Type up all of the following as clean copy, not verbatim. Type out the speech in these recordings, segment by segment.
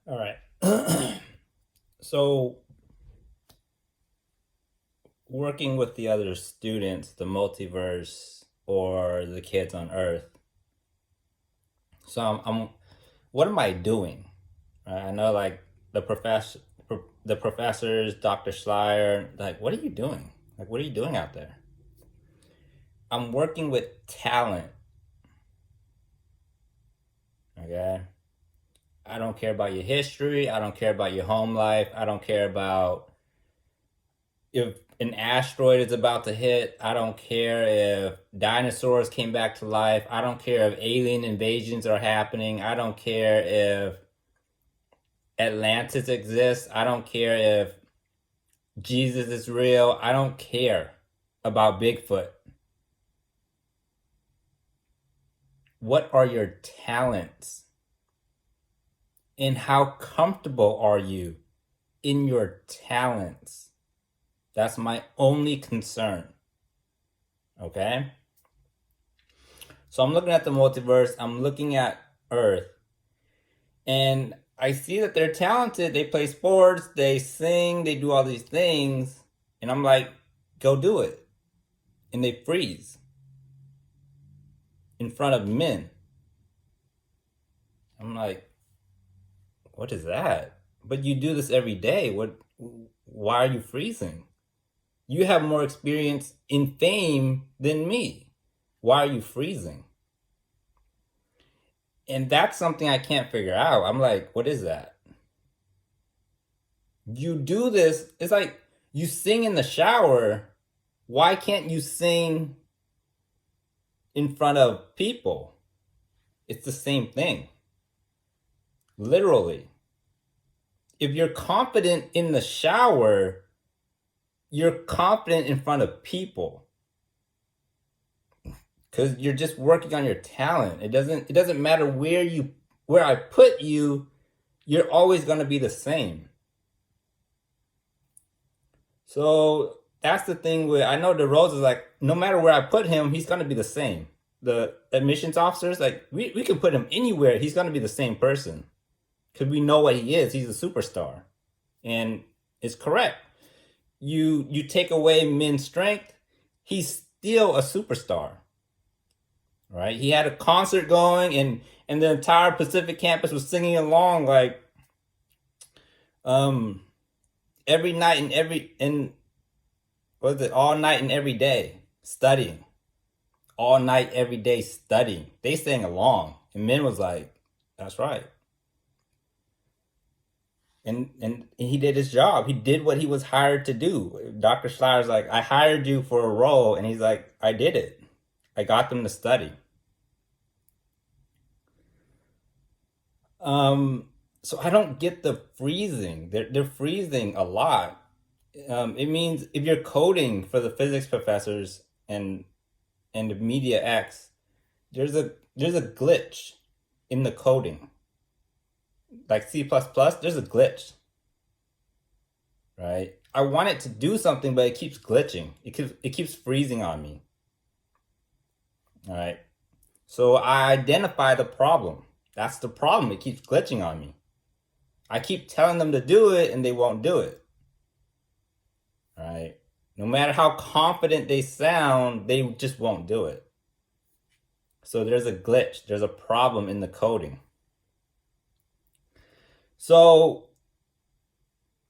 All right. So, working with the other students, the multiverse, or the kids on Earth. So, what am I doing? I know, like the professors, Dr. Schleier. Like, what are you doing? Like, what are you doing out there? I'm working with talent. Okay. I don't care about your history. I don't care about your home life. I don't care about if an asteroid is about to hit. I don't care if dinosaurs came back to life. I don't care if alien invasions are happening. I don't care if Atlantis exists. I don't care if Jesus is real. I don't care about Bigfoot. What are your talents? And how comfortable are you in your talents? That's my only concern. Okay? So I'm looking at the multiverse, I'm looking at Earth, and I see that they're talented. They play sports, they sing, they do all these things, and I'm like, go do it. And they freeze in front of men. I'm like, what is that? But you do this every day. Why are you freezing? You have more experience in fame than me. Why are you freezing? And that's something I can't figure out. I'm like, what is that? You do this, it's like you sing in the shower. Why can't you sing in front of people? It's the same thing. Literally. If you're confident in the shower, you're confident in front of people. Because you're just working on your talent. It doesn't matter where I put you, you're always gonna be the same. So that's the thing with I know DeRose is like, no matter where I put him, he's gonna be the same. The admissions officers, like we can put him anywhere, he's gonna be the same person. Because we know what he is. He's a superstar. And it's correct. You take away Min's strength, he's still a superstar. Right? He had a concert going and the entire Pacific campus was singing along like um every night and was it all night and every day studying. All night every day studying. They sang along. And Min was like, that's right. And he did his job. He did what he was hired to do. Dr. Schleier's like, I hired you for a role, and he's like, I did it. I got them to study. So I don't get the freezing. They're freezing a lot. It means if you're coding for the physics professors and the media X, there's a glitch in the coding. Like C++, there's a glitch. Right? I want it to do something, but it keeps glitching. It keeps freezing on me. All right. So I identify the problem. That's the problem. It keeps glitching on me. I keep telling them to do it and they won't do it. All right. No matter how confident they sound, they just won't do it. So there's a glitch. There's a problem in the coding. So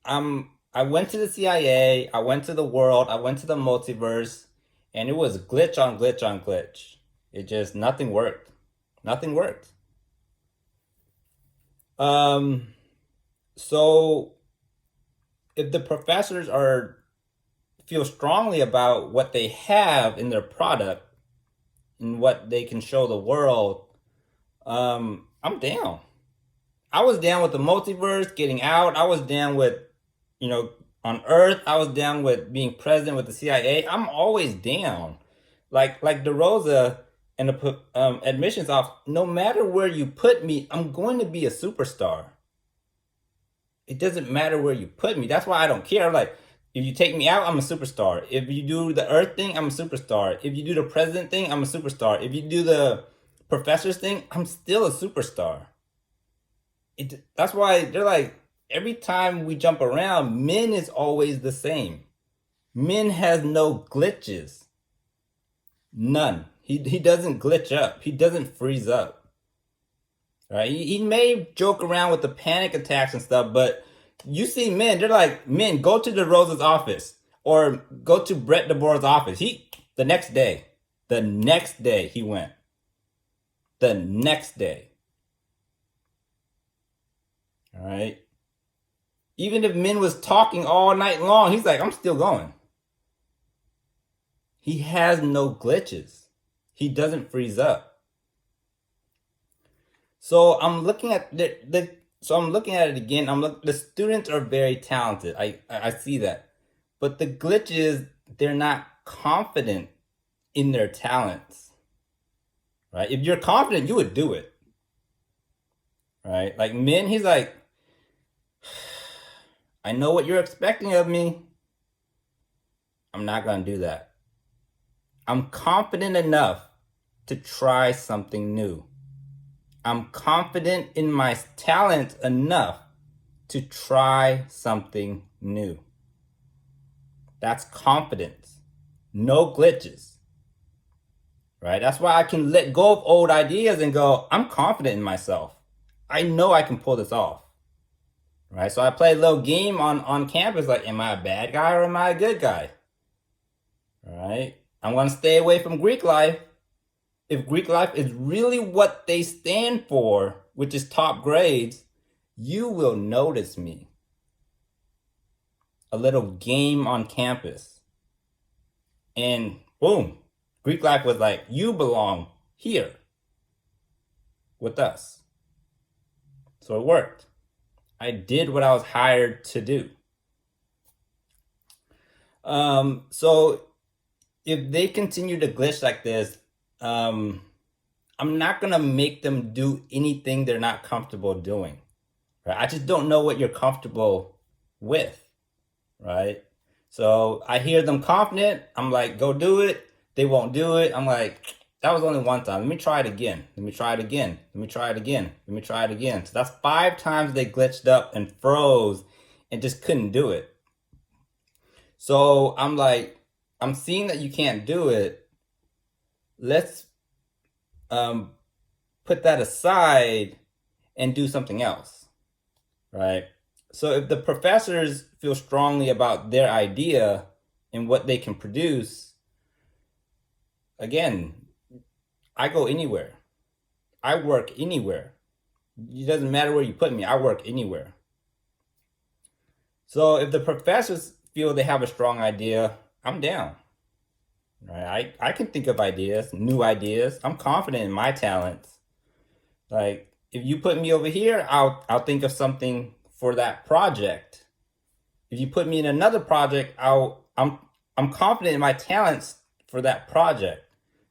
I went to the CIA, I went to the world, I went to the multiverse, and it was glitch on glitch on glitch. It just nothing worked. Nothing worked. So if the professors feel strongly about what they have in their product and what they can show the world, I'm down. I was down with the multiverse, getting out. I was down with, on Earth. I was down with being president with the CIA. I'm always down. Like DeRosa and the admissions off. No matter where you put me, I'm going to be a superstar. It doesn't matter where you put me. That's why I don't care. Like, if you take me out, I'm a superstar. If you do the Earth thing, I'm a superstar. If you do the president thing, I'm a superstar. If you do the professors thing, I'm still a superstar. That's why they're like, every time we jump around, Minh is always the same. Minh has no glitches. None. He doesn't glitch up. He doesn't freeze up. Right? He may joke around with the panic attacks and stuff, but you see Minh, they're like, Minh, go to DeRosa's office or go to Brett DeBoer's office. The next day he went. The next day. All right. Even if Minh was talking all night long, he's like, I'm still going. He has no glitches. He doesn't freeze up. So I'm looking at I'm looking at it again. The students are very talented. I see that. But the glitch is they're not confident in their talents. Right? If you're confident, you would do it. Right? Like Minh, he's like, I know what you're expecting of me. I'm not going to do that. I'm confident enough to try something new. I'm confident in my talent enough to try something new. That's confidence. No glitches. Right? That's why I can let go of old ideas and go, I'm confident in myself. I know I can pull this off. Right? So I play a little game on campus like, am I a bad guy or am I a good guy? Right? I'm going to stay away from Greek life. If Greek life is really what they stand for, which is top grades, you will notice me. A little game on campus. And boom, Greek life was like, you belong here with us. So it worked. I did what I was hired to do. So if they continue to glitch like this, I'm not gonna make them do anything they're not comfortable doing. Right? I just don't know what you're comfortable with, right? So I hear them confident. I'm like, go do it. They won't do it. I'm like, that was only one time. Let me try it again. Let me try it again. Let me try it again. Let me try it again. So that's 5 times they glitched up and froze and just couldn't do it. So I'm like, I'm seeing that you can't do it. Let's put that aside and do something else, right? So if the professors feel strongly about their idea and what they can produce, again, I go anywhere. I work anywhere. It doesn't matter where you put me. I work anywhere. So if the professors feel they have a strong idea, I'm down. Right? I can think of ideas, new ideas. I'm confident in my talents. Like if you put me over here, I'll think of something for that project. If you put me in another project, I'm confident in my talents for that project.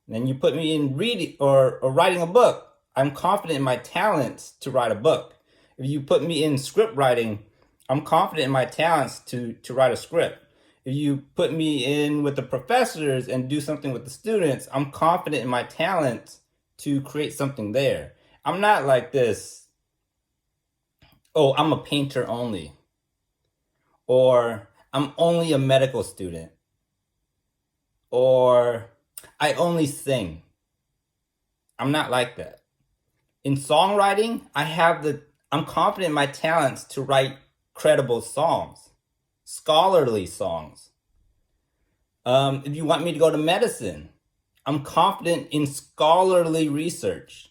And then you put me in reading or writing a book, I'm confident in my talents to write a book. If you put me in script writing, I'm confident in my talents to write a script. If you put me in with the professors and do something with the students, I'm confident in my talents to create something there. I'm not like this, oh, I'm a painter only. Or I'm only a medical student. Or I only sing. I'm not like that. In songwriting, I'm confident in my talents to write credible songs, scholarly songs. If you want me to go to medicine, I'm confident in scholarly research.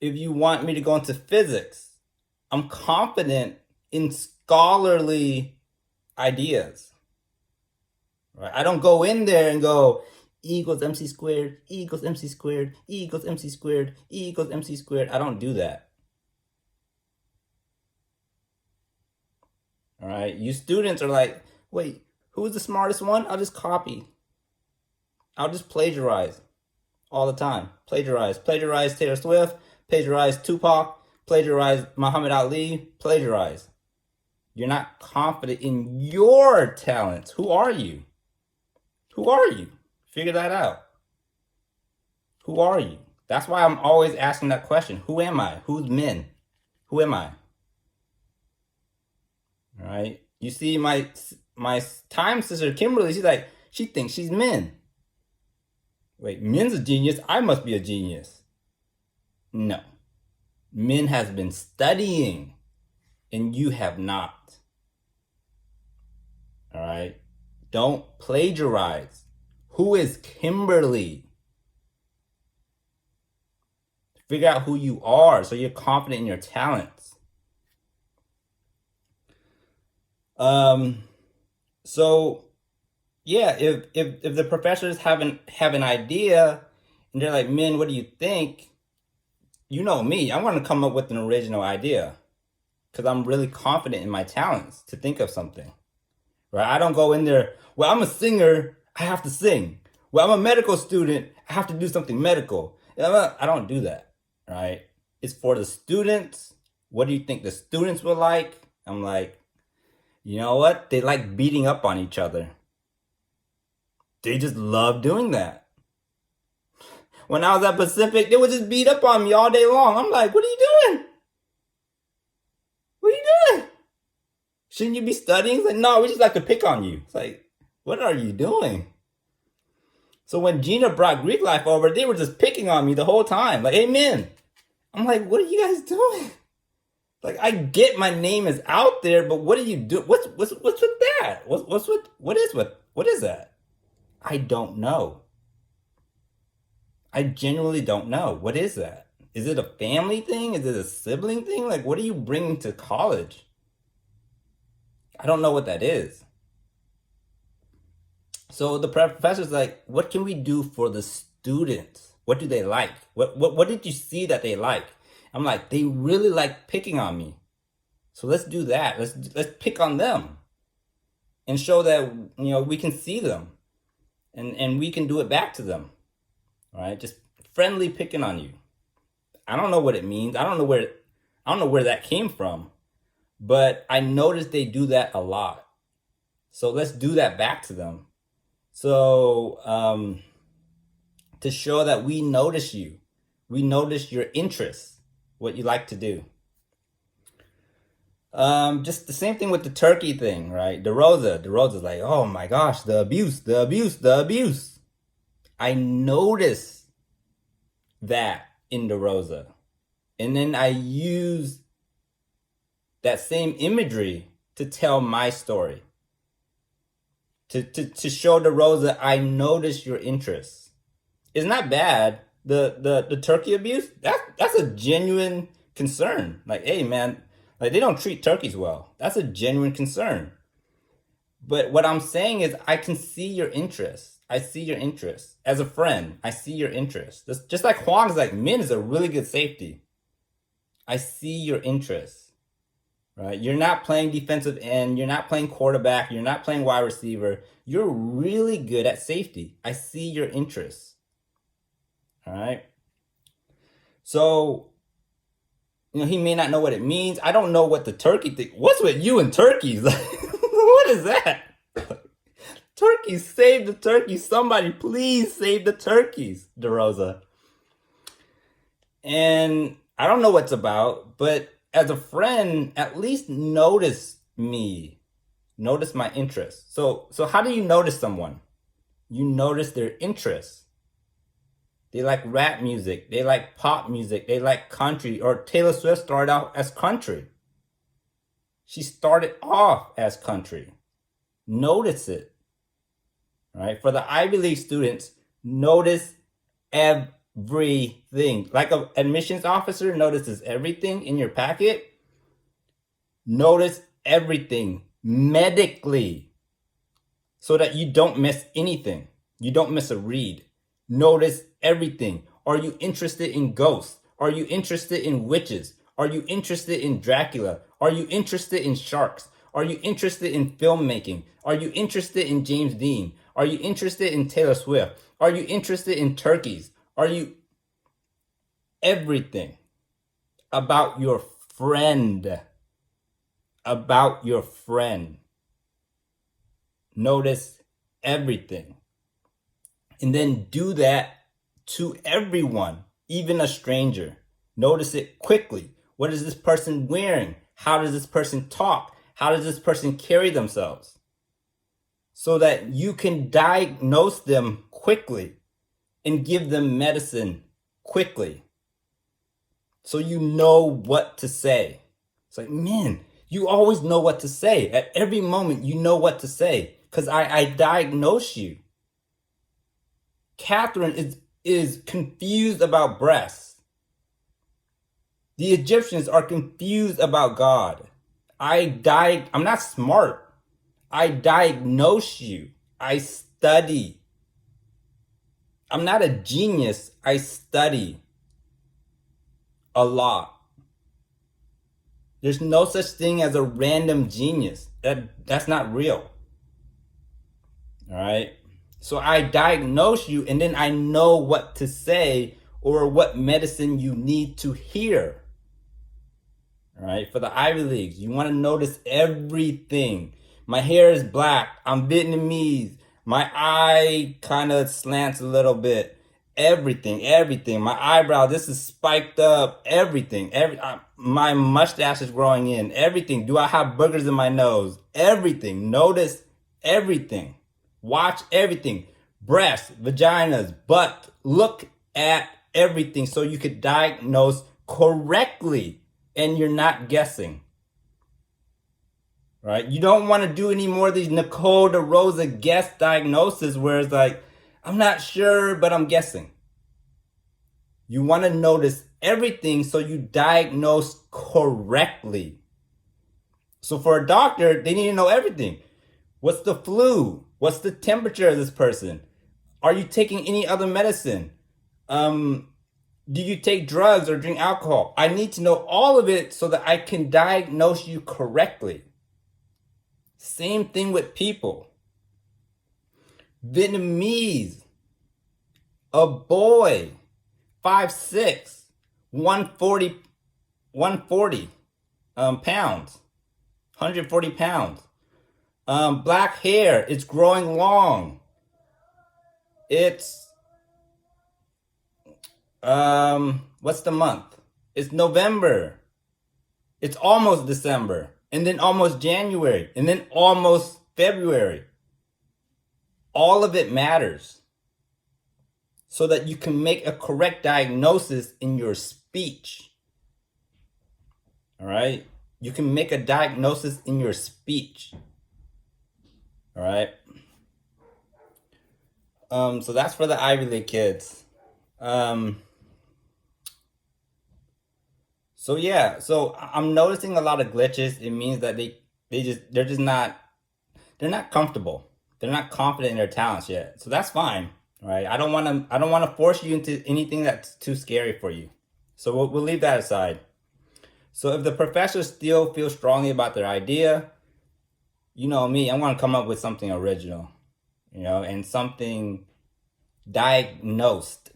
If you want me to go into physics, I'm confident in scholarly ideas. Right? I don't go in there and go, E equals MC squared, E equals MC squared, E equals MC squared, E equals MC squared. I don't do that. All right? You students are like, wait, who's the smartest one? I'll just copy. I'll just plagiarize all the time. Plagiarize Taylor Swift, plagiarize Tupac, plagiarize Muhammad Ali, plagiarize. You're not confident in your talents. Who are you? Who are you? Figure that out. Who are you? That's why I'm always asking that question. Who am I? Who's Minh? Who am I? All right. You see, my time sister Kimberly, she thinks she's Minh. Wait, Minh's a genius. I must be a genius. No. Minh has been studying, and you have not. All right. Don't plagiarize. Who is Kimberly? Figure out who you are so you're confident in your talents. So yeah, if the professors have an idea and they're like, Minh, what do you think? You know me, I'm going to come up with an original idea because I'm really confident in my talents to think of something. Right? I don't go in there, well, I'm a singer, I have to sing. Well, I'm a medical student, I have to do something medical. I don't do that. Right? It's for the students. What do you think the students will like? I'm like, you know what? They like beating up on each other. They just love doing that. When I was at Pacific, they would just beat up on me all day long. I'm like, what are you doing? What are you doing? Shouldn't you be studying? It's like, no, we just like to pick on you. It's like, what are you doing? So when Gina brought Greek life over, they were just picking on me the whole time. Like, hey, Minh. I'm like, what are you guys doing? Like, I get my name is out there, but what do you do? What's with that? What is that? I don't know. I genuinely don't know. What is that? Is it a family thing? Is it a sibling thing? Like, what are you bringing to college? I don't know what that is. So the professor's like, what can we do for the students? What do they like? What did you see that they like? I'm like, they really like picking on me. So let's do that. Let's pick on them and show that, you know, we can see them and we can do it back to them. All right? Just friendly picking on you. I don't know what it means. I don't know where that came from. But I noticed they do that a lot. So let's do that back to them. So to show that we notice you. We notice your interests, what you like to do. Just the same thing with the turkey thing, right? DeRosa's like, oh my gosh, the abuse. I noticed that in DeRosa. And then I use that same imagery to tell my story. To show DeRosa, I noticed your interests. It's not bad. The turkey abuse, that's a genuine concern. Like, hey man, like they don't treat turkeys well. That's a genuine concern. But what I'm saying is I can see your interests. I see your interests. As a friend, I see your interests. Just like Huang's like, Minh is a really good safety. I see your interests. Right? You're not playing defensive end. You're not playing quarterback. You're not playing wide receiver. You're really good at safety. I see your interests. All right. So, you know, he may not know what it means. I don't know what the turkey thing. What's with you and turkeys? What is that? Turkeys, save the turkeys. Somebody please save the turkeys, DeRosa. And I don't know what's about, but as a friend, at least notice me. Notice my interests. So how do you notice someone? You notice their interests. They like rap music. They like pop music. They like country. Or Taylor Swift started out as country. She started off as country. Notice it. Right? For the Ivy League students, notice everything. Like an admissions officer notices everything in your packet. Notice everything medically so that you don't miss anything. You don't miss a read. Notice everything. Are you interested in ghosts? Are you interested in witches? Are you interested in Dracula? Are you interested in sharks? Are you interested in filmmaking? Are you interested in James Dean? Are you interested in Taylor Swift? Are you interested in turkeys? Are you everything about your friend? About your friend. Notice everything. And then do that to everyone, even a stranger. Notice it quickly. What is this person wearing? How does this person talk? How does this person carry themselves? So that you can diagnose them quickly and give them medicine quickly. So you know what to say. It's like, man, you always know what to say. At every moment, you know what to say. Because I diagnose you. Catherine is confused about breasts. The Egyptians are confused about God. I'm not smart. I diagnose you. I study. I'm not a genius. I study a lot. There's no such thing as a random genius. That's not real. All right? So I diagnose you, and then I know what to say or what medicine you need to hear. All right? For the Ivy Leagues, you want to notice everything. My hair is black. I'm Vietnamese. My eye kind of slants a little bit. Everything. My eyebrow, this is spiked up. Everything. My mustache is growing in. Everything. Do I have boogers in my nose? Everything. Notice everything. Watch everything. Breasts, vaginas, butt. Look at everything so you could diagnose correctly and you're not guessing. Right? You don't want to do any more of these Nicole DeRosa guess diagnosis where it's like, I'm not sure, but I'm guessing. You want to notice everything so you diagnose correctly. So for a doctor, they need to know everything. What's the flu? What's the temperature of this person? Are you taking any other medicine? Do you take drugs or drink alcohol? I need to know all of it so that I can diagnose you correctly. Same thing with people. Vietnamese, a boy, 5'6", 140 pounds, 140 pounds. Black hair, it's growing long. It's, what's the month? It's November. It's almost December. And then almost January. And then almost February. All of it matters. So that you can make a correct diagnosis in your speech. All right? You can make a diagnosis in your speech. All right? So that's for the Ivy League kids. So yeah, so I'm noticing a lot of glitches. It means that they're not comfortable. They're not confident in their talents yet. So that's fine, right? I don't want to force you into anything that's too scary for you. So we'll leave that aside. So if the professor still feels strongly about their idea, you know me, I'm going to come up with something original, and something diagnosed.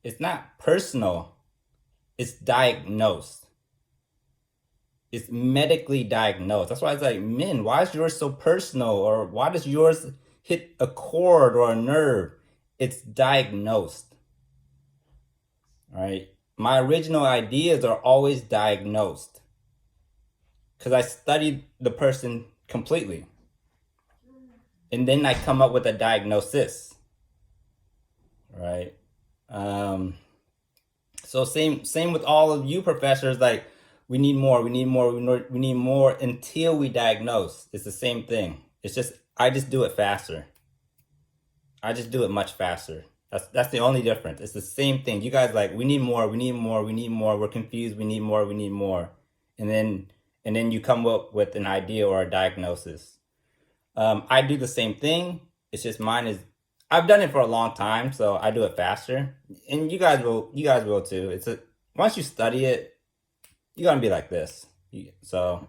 It's not personal. It's diagnosed. It's medically diagnosed. That's why it's like, Minh, why is yours so personal? Or why does yours hit a chord or a nerve? It's diagnosed. All right? My original ideas are always diagnosed. Because I studied the person completely. And then I come up with a diagnosis. Right? So same with all of you professors, like, we need more until we diagnose. It's the same thing. It's just, I just do it faster. I just do it much faster. That's the only difference. It's the same thing. You guys like, we need more. We're confused. We need more. And then you come up with an idea or a diagnosis. I do the same thing. It's just I've done it for a long time, so I do it faster. And you guys will too. Once you study it, you're gonna be like this. So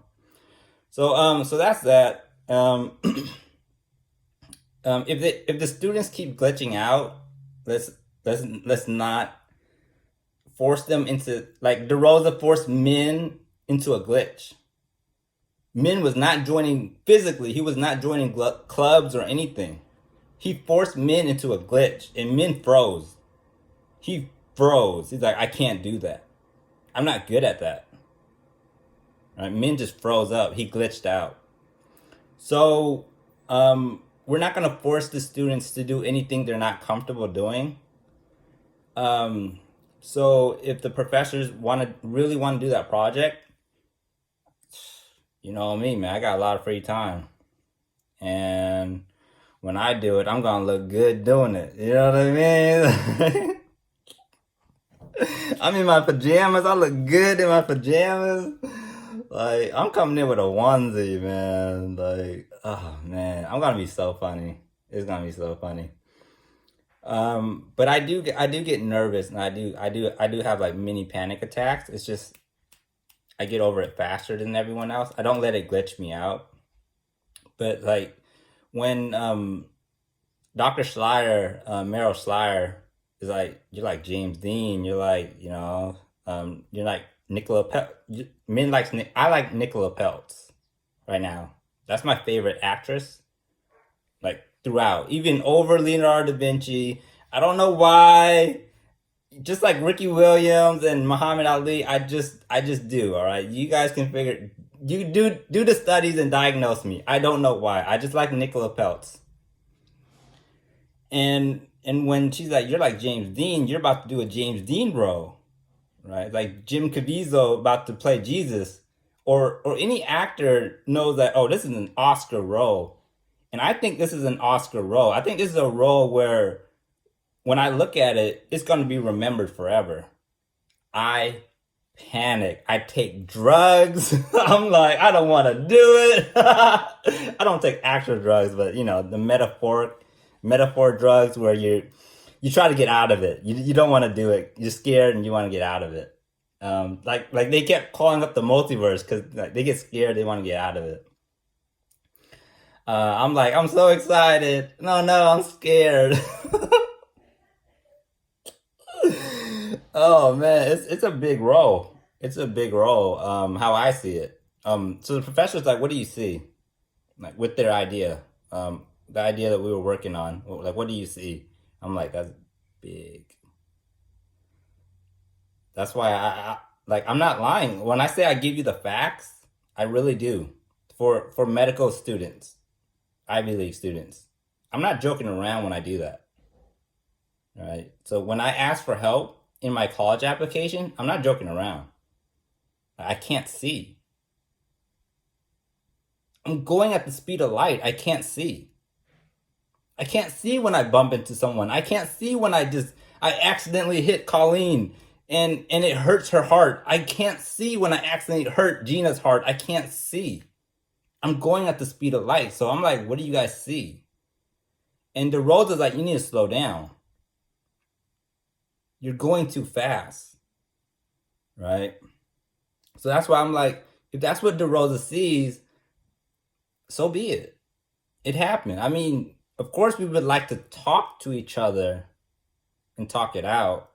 that's that. If the students keep glitching out, let's not force them into, like DeRosa forced Minh into a glitch. Minh was not joining physically. He was not joining clubs or anything. He forced Minh into a glitch, and Minh froze. He froze. He's like, I can't do that. I'm not good at that. Right? Minh just froze up. He glitched out. So we're not going to force the students to do anything they're not comfortable doing. Um, so if the professors really want to do that project, you know me, man, I got a lot of free time, and when I do it, I'm gonna look good doing it. You know what I mean? I'm in my pajamas. I look good in my pajamas. Like I'm coming in with a onesie, man. Like, oh man, I'm gonna be so funny. It's gonna be so funny. But I do get nervous, and I do have like mini panic attacks. It's just I get over it faster than everyone else. I don't let it glitch me out. But like when Dr. Schleier, Meryl Schleier is like, you're like James Dean. You're like, you're like Nicola Peltz. Men likes I like Nicola Peltz right now. That's my favorite actress. Like throughout, even over Leonardo da Vinci. I don't know why. Just like Ricky Williams and Muhammad Ali, I just do. All right, you guys can figure. You do the studies and diagnose me. I don't know why. I just like Nicola Peltz. And when she's like, you're like James Dean, you're about to do a James Dean role, right? Like Jim Caviezel about to play Jesus, or any actor knows that, oh, this is an Oscar role, and I think this is an Oscar role. I think this is a role where when I look at it, it's going to be remembered forever. I panic. I take drugs. I'm like, I don't want to do it. I don't take actual drugs, but the metaphor drugs where you try to get out of it. You don't want to do it. You're scared and you want to get out of it. Like they kept calling up the multiverse because like, they get scared. They want to get out of it. I'm like, I'm so excited. No, I'm scared. Oh man, it's a big role. It's a big role. How I see it. So the professor's like, what do you see? Like with their idea, the idea that we were working on. Like, what do you see? I'm like, that's big. That's why like I'm not lying when I say I give you the facts. I really do. For medical students, Ivy League students, I'm not joking around when I do that. Right. So when I ask for help in my college application, I'm not joking around. I can't see. I'm going at the speed of light. I can't see. I can't see when I bump into someone. I can't see when I accidentally hit Colleen and it hurts her heart. I can't see when I accidentally hurt Gina's heart. I can't see. I'm going at the speed of light. So I'm like, what do you guys see? And the road is like, you need to slow down. You're going too fast. Right? So that's why I'm like, if that's what DeRosa sees, so be it. It happened. I mean, of course we would like to talk to each other and talk it out.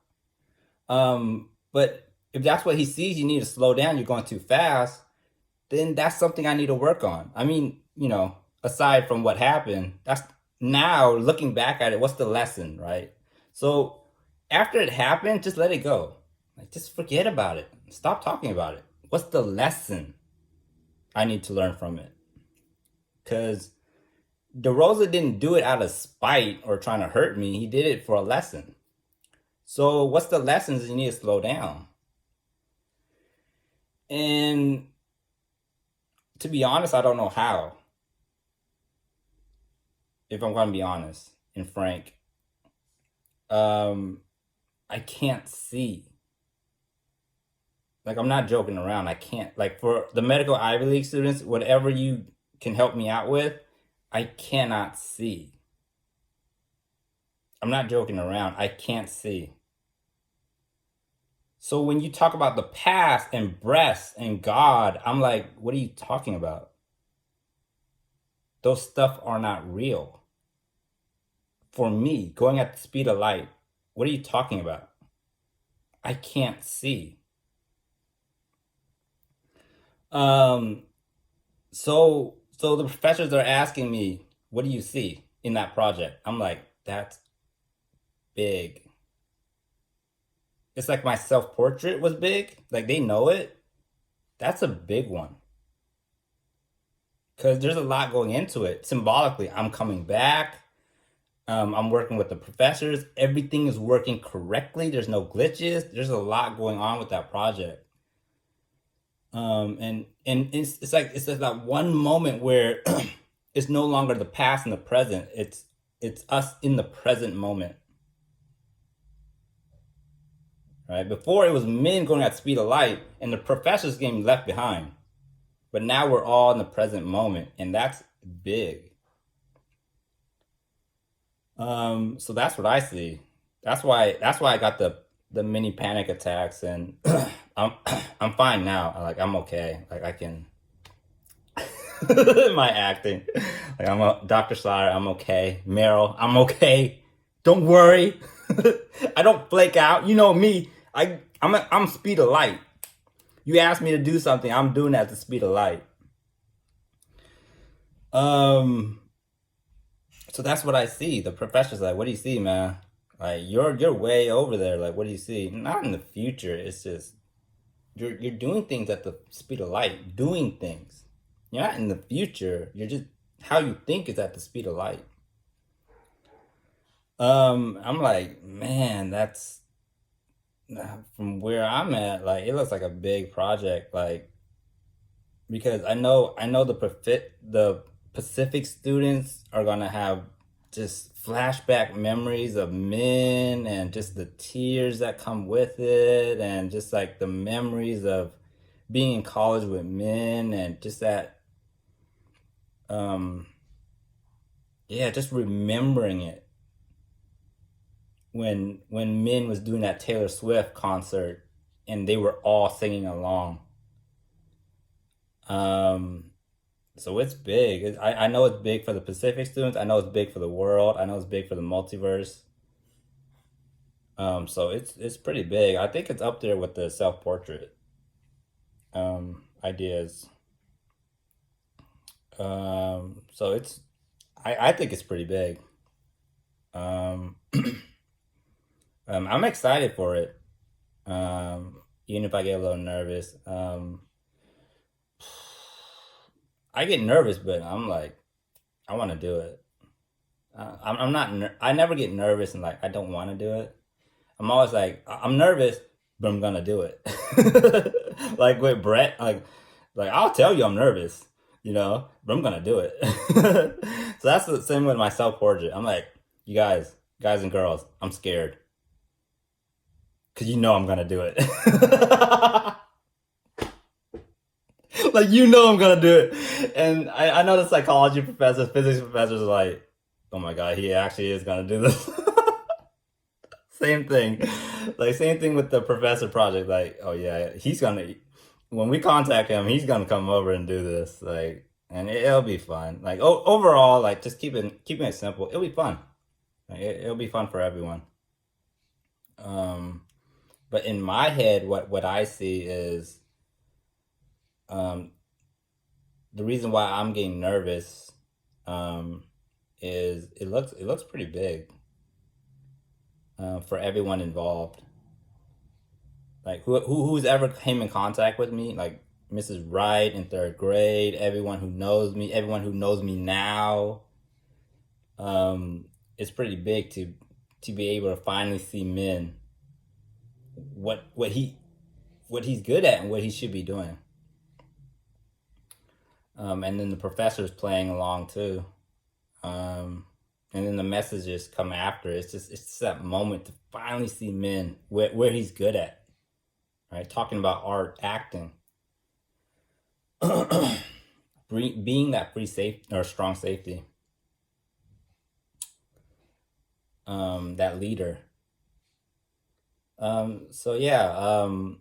But if that's what he sees, you need to slow down, you're going too fast, then that's something I need to work on. I mean, aside from what happened, that's now looking back at it, what's the lesson, right? So after it happened, just let it go. Like, just forget about it. Stop talking about it. What's the lesson I need to learn from it? Because DeRosa didn't do it out of spite or trying to hurt me. He did it for a lesson. So what's the lessons? You need to slow down. And to be honest, I don't know how. If I'm going to be honest and frank, I can't see. Like, I'm not joking around. I can't. Like, for the medical Ivy League students, whatever you can help me out with, I cannot see. I'm not joking around. I can't see. So when you talk about the past and breasts and God, I'm like, what are you talking about? Those stuff are not real. For me, going at the speed of light, what are you talking about? I can't see. So the professors are asking me, what do you see in that project? I'm like, that's big. it's like my self-portrait was big, like they know it. That's a big one because there's a lot going into it. Symbolically, I'm coming back. I'm working with the professors. Everything is working correctly. There's no glitches. There's a lot going on with that project. And it's like that one moment where it's no longer the past and the present. It's us in the present moment. Right? Before it was Minh going at the speed of light and the professors getting left behind. But now we're all in the present moment, and that's big. So that's what I see. That's why I got the mini panic attacks, and I'm I'm fine now. Like I'm okay. Like I can my acting. Like I'm a Dr. Slaughter, I'm okay. Meryl, I'm okay. Don't worry. I don't flake out. You know me. I'm speed of light. You ask me to do something, I'm doing that at the speed of light. Um, so that's what I see. The professor's like, "What do you see, man? Like you're way over there. Like, what do you see? Not in the future. It's just you're doing things at the speed of light. Doing things. You're not in the future. You're just how you think is at the speed of light." I'm like, man, that's from where I'm at. Like, it looks like a big project. Like, because I know the Pacific students are gonna have just flashback memories of men and just the tears that come with it and just like the memories of being in college with men and just that um yeah, just remembering it when Min was doing that Taylor Swift concert and they were all singing along. Um So it's big. I know it's big for the Pacific students. I know it's big for the world. I know it's big for the multiverse. So it's pretty big. I think it's up there with the self portrait ideas. So I think it's pretty big. Um, I'm excited for it. Even if I get a little nervous. I get nervous, but I'm like I want to do it. I'm not. I never get nervous and like I don't want to do it. I'm always like I'm nervous, but I'm gonna do it. Like with Brett, like I'll tell you I'm nervous, but I'm gonna do it. So that's the same with my self portrait. I'm like, you guys and girls, I'm scared because I'm gonna do it. Like I'm gonna do it, and I know the psychology professors, physics professors are like, oh my god, he actually is gonna do this. Same thing. Like same thing with the professor project. Like, oh yeah, he's gonna when we contact him, he's gonna come over and do this. Like, and it'll be fun. Like overall, like just keeping it simple. It'll be fun. Like, it'll be fun for everyone. Um, but in my head, what I see is um the reason why I'm getting nervous um is it looks pretty big for everyone involved. Like who's ever came in contact with me, like Mrs. Wright in third grade, everyone who knows me, everyone who knows me now, it's pretty big to be able to finally see Min what he what he's good at and what he should be doing. And then the professor's playing along too. Um, and then the messages come after. It's just that moment to finally see Min where he's good at. Right, talking about art, acting, being that free safe or strong safety, that leader. So yeah, um,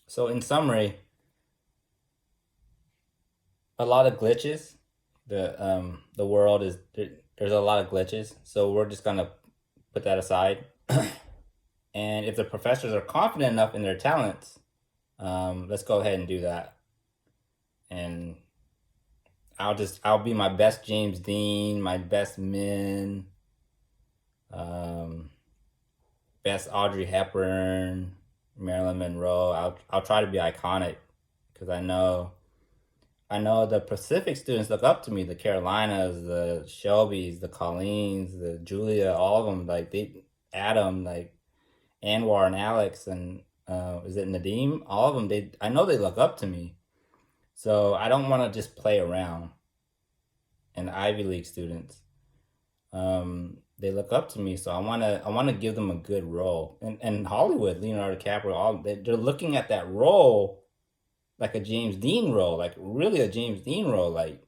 so in summary, a lot of glitches. The world there's a lot of glitches. So we're just gonna put that aside. And if the professors are confident enough in their talents, let's go ahead and do that. and I'll be my best James Dean, my best Minh, um, best Audrey Hepburn, Marilyn Monroe. I'll try to be iconic because I know the Pacific students look up to me. The Carolinas, the Shelbys, the Colleens, the Julia, all of them. Like Adam, like Anwar and Alex, and is it Nadim? All of them. I know they look up to me. So I don't want to just play around. And the Ivy League students, they look up to me. So I want to give them a good role. And Hollywood, Leonardo DiCaprio, they're looking at that role like a James Dean role, like really a James Dean role. Like,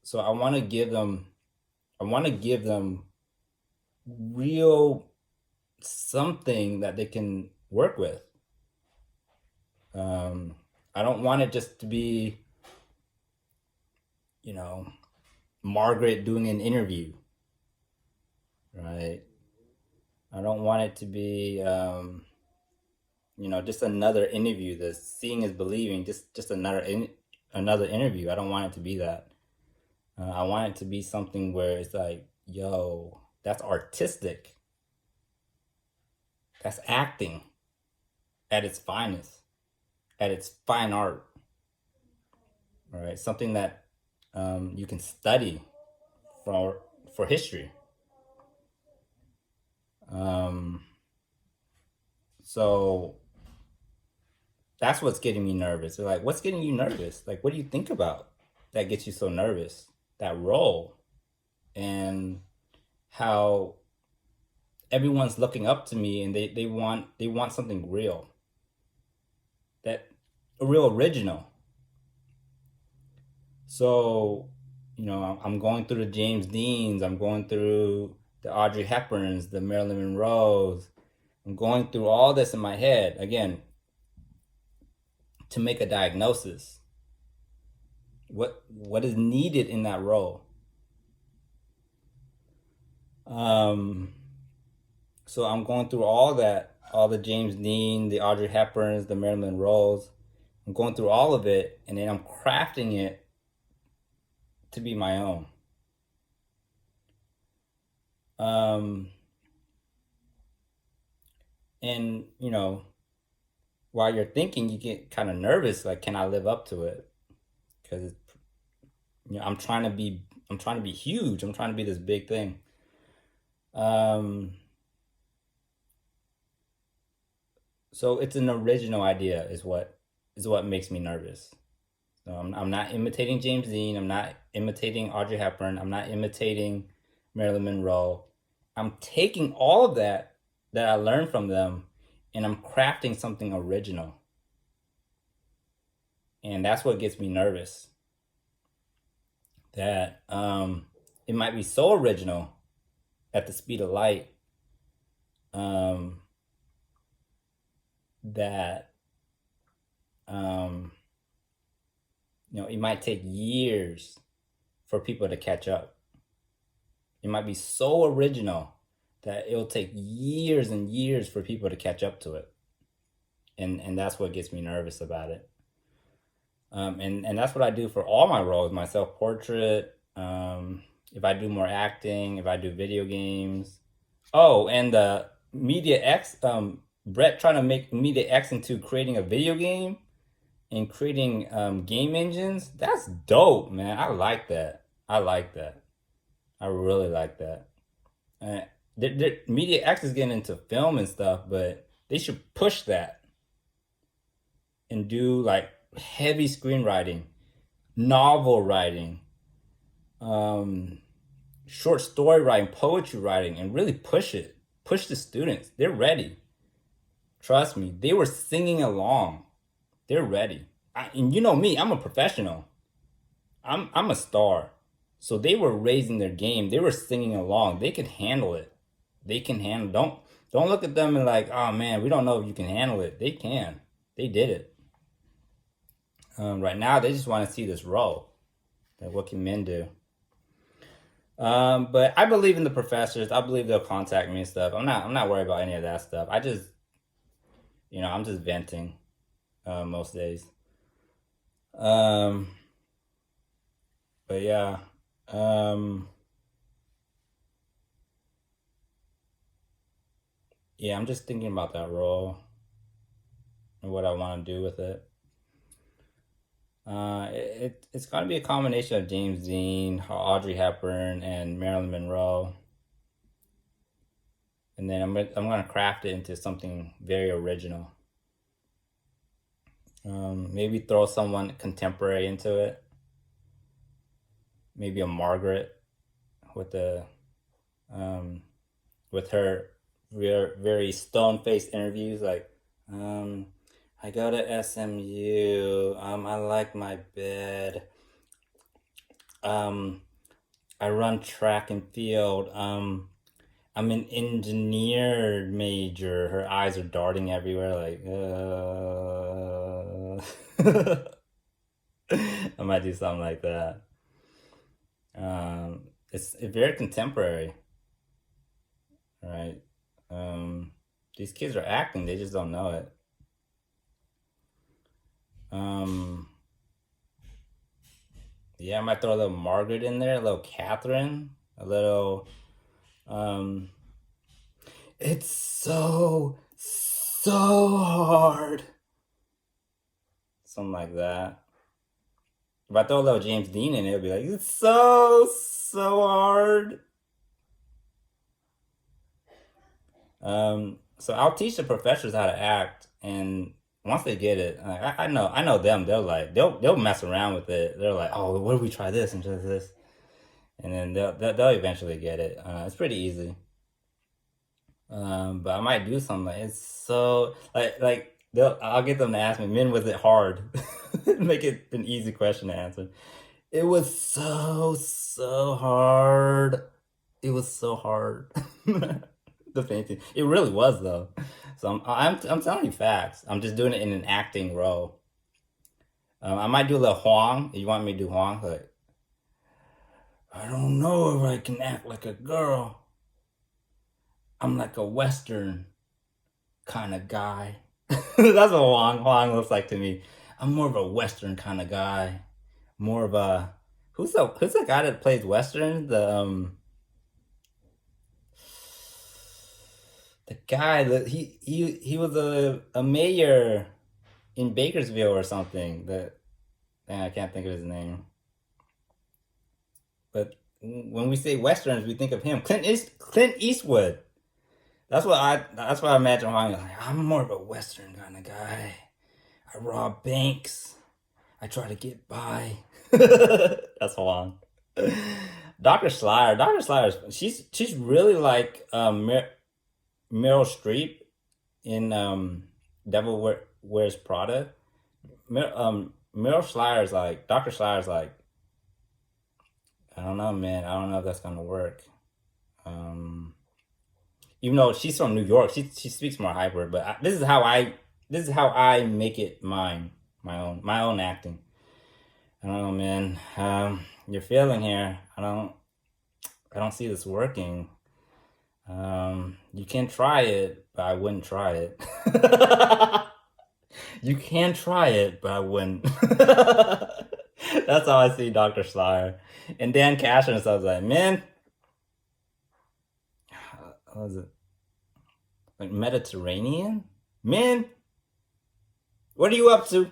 so I want to give them real something that they can work with. I don't want it just to be, you know, Margaret doing an interview, right? I don't want it to be, just another interview. The seeing is believing. Just another interview. I don't want it to be that. I want it to be something where it's like, yo, that's artistic. That's acting at its finest, at its fine art. All right, something that you can study for history. So that's what's getting me nervous. They're like, what's getting you nervous? Like, what do you think about that gets you so nervous? That role, and how everyone's looking up to me, and they want something real, that a real original. So, I'm going through the James Deans, I'm going through the Audrey Hepburns, the Marilyn Monroes. I'm going through all this in my head again to make a diagnosis. What is needed in that role? So I'm going through all that, all the James Dean, the Audrey Hepburns, the Marilyn Monroes. I'm going through all of it, and then I'm crafting it to be my own. And while you're thinking, you get kind of nervous. Like, can I live up to it? Because I'm trying to be huge. I'm trying to be this big thing. So it's an original idea is what makes me nervous. So I'm not imitating James Dean. I'm not imitating Audrey Hepburn. I'm not imitating Marilyn Monroe. I'm taking all of that I learned from them, and I'm crafting something original. And that's what gets me nervous. That it might be so original at the speed of light, that it might take years for people to catch up. It might be so original that it'll take years and years for people to catch up to it. And that's what gets me nervous about it. And that's what I do for all my roles, my self-portrait, if I do more acting, if I do video games. Oh, and the Media X, Brett trying to make Media X into creating a video game and creating game engines. That's dope, man. I like that. I really like that. Media X is getting into film and stuff, but they should push that and do like heavy screenwriting, novel writing, short story writing, poetry writing, and really push it. Push the students. They're ready. Trust me. They were singing along. They're ready. And you know me, I'm a professional. I'm a star. So they were raising their game. They were singing along. They could handle it. They can handle. Don't look at them and like, oh man, we don't know if you can handle it. They can. They did it. Right now, they just want to see this role. Like, what can men do? But I believe in the professors. I believe they'll contact me and stuff. I'm not worried about any of that stuff. I just, I'm just venting most days. But yeah, um, yeah, I'm just thinking about that role and what I want to do with it. It's got to be a combination of James Dean, Audrey Hepburn, and Marilyn Monroe, and then I'm gonna craft it into something very original. Maybe throw someone contemporary into it. Maybe a Margaret with the um, with her very stone faced interviews, like um, I go to SMU. I like my bed. Um, I run track and field. I'm an engineer major. Her eyes are darting everywhere, like, I might do something like that. It's very contemporary, right? Um, these kids are acting; they just don't know it. Um, yeah, I might throw a little Margaret in there, a little Catherine, a little. Um, it's so hard, something like that. If I throw a little James Dean in, it would be like it's so hard. So I'll teach the professors how to act, and once they get it, like, I know them. They'll mess around with it. They're like, oh, what if we try this and try this, and then they'll eventually get it. It's pretty easy. But I might do something like it's so like I'll get them to ask me, Min, was it hard? Make it an easy question to answer. It was so hard. It was so hard. The painting. It really was though. So I'm telling you facts. I'm just doing it in an acting role. I might do a little Huang. You want me to do Huang? Like, I don't know if I can act like a girl. I'm like a Western kind of guy. That's what Huang looks like to me. I'm more of a Western kind of guy. More of a who's the guy that plays Western? The guy that he was a mayor in Bakersville or something. That I can't think of his name. But when we say westerns, we think of him. Clint Eastwood. That's what I imagine. I'm more of a western kind of guy. I rob banks. I try to get by. That's long. Dr. Slyer. Dr. Slyer. She's really like Meryl Streep in Wears Prada. Meryl Schleier's like Dr. Schleier's like, I don't know, man. I don't know if that's gonna work. Um, Even though she's from New York, she speaks more hyper. But this is how I make it mine, my own acting. I don't know, man. You're failing here. I don't see this working. You can try it, but I wouldn't try it. You can try it, but I wouldn't. That's how I see Dr. Schleier. And Dan Cashner, so I was like, man, what was it? Like Mediterranean? Man, what are you up to?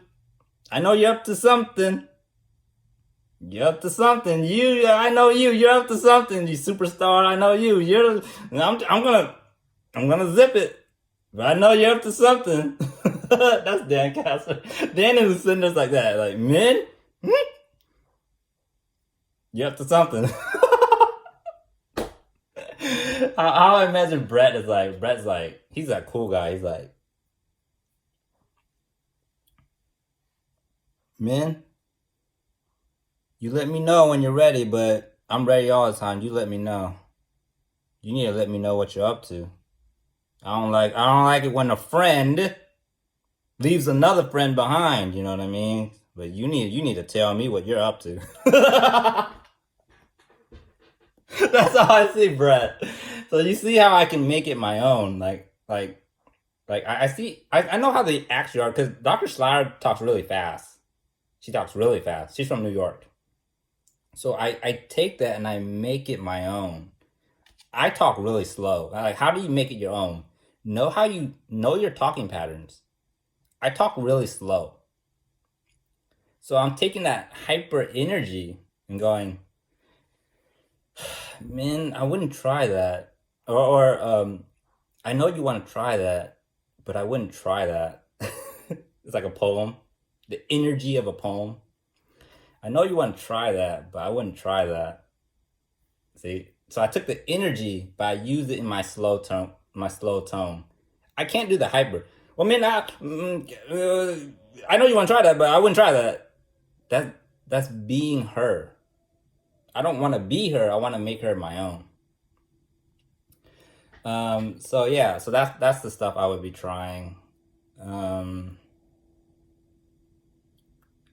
I know you're up to something. You're up to something. I know you. You're up to something. You superstar. I know you. I'm gonna zip it. But I know you're up to something. That's Dan Casper. Dan is sitting there like that, like, man, you're up to something. How I imagine Brett is like. Brett's like, he's that cool guy. He's like, man, you let me know when you're ready, but I'm ready all the time. You let me know. You need to let me know what you're up to. I don't like it when a friend leaves another friend behind, you know what I mean? But you need to tell me what you're up to. That's how I see Brett. So you see how I can make it my own. I see I know how they actually are because Dr. Schleier talks really fast. She talks really fast. She's from New York. So I take that and I make it my own. I talk really slow. Like, how do you make it your own? Know how you know your talking patterns. I talk really slow. So I'm taking that hyper energy and going, man, I wouldn't try that. Or I know you want to try that, but I wouldn't try that. It's like a poem, the energy of a poem. I know you want to try that, but I wouldn't try that. See, so I took the energy, but I used it in my slow tone. My slow tone. I can't do the hyper. Well, man, I know you want to try that, but I wouldn't try that. That's being her. I don't want to be her. I want to make her my own. So yeah, so that's the stuff I would be trying. Um,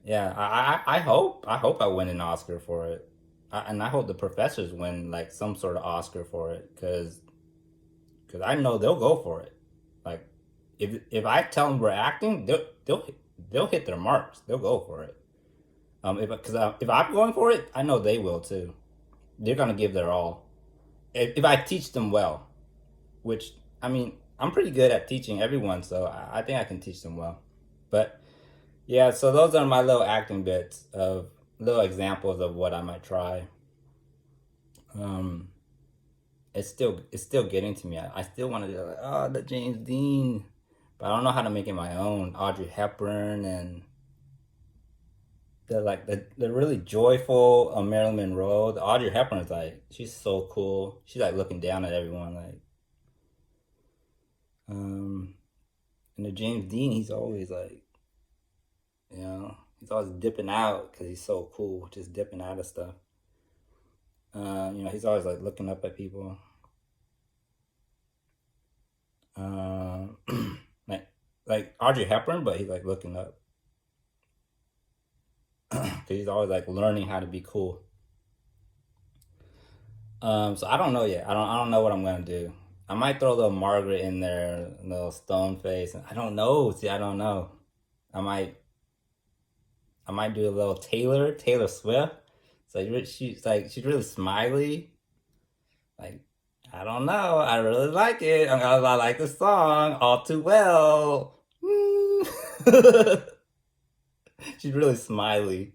yeah, I hope I win an Oscar for it, and I hope the professors win like some sort of Oscar for it, because I know they'll go for it. Like if I tell them we're acting, they'll hit their marks. They'll go for it. If I'm going for it, I know they will too. They're gonna give their all. If I teach them well, which I mean, I'm pretty good at teaching everyone, so I think I can teach them well. But yeah, so those are my little acting bits of little examples of what I might try. Um, it's still getting to me. I still want to do like, oh, the James Dean, but I don't know how to make it my own. Audrey Hepburn and the really joyful Marilyn Monroe. The Audrey Hepburn's like, she's so cool. She's like looking down at everyone like, um, and the James Dean, he's always like, he's always dipping out because he's so cool, just dipping out of stuff. He's always like looking up at people. Um, like like Audrey Hepburn, but he's like looking up because he's always like learning how to be cool. So I don't know yet. I don't know what I'm gonna do. I might throw a little Margaret in there, a little stone face. I don't know. See, I don't know. I might I might do a little Taylor Swift. So she's really smiley. Like, I don't know. I really like it. I like the song all too well. Mm. She's really smiley.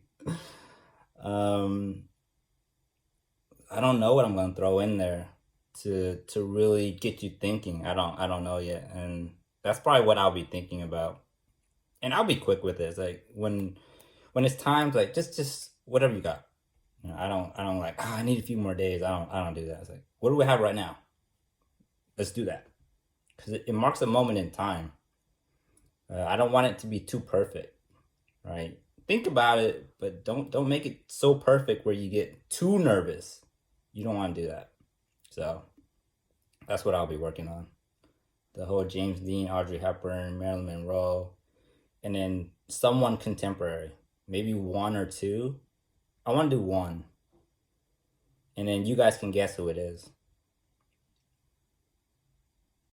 Um, I don't know what I'm gonna throw in there to really get you thinking. I don't know yet, and that's probably what I'll be thinking about. And I'll be quick with it. It's like when it's times like just whatever you got. I don't like. I need a few more days. I don't do that. It's like, what do we have right now? Let's do that because it marks a moment in time. I don't want it to be too perfect, right? Think about it, but don't make it so perfect where you get too nervous. You don't want to do that. So that's what I'll be working on. The whole James Dean, Audrey Hepburn, Marilyn Monroe, and then someone contemporary, maybe one or two. I want to do one, and then you guys can guess who it is.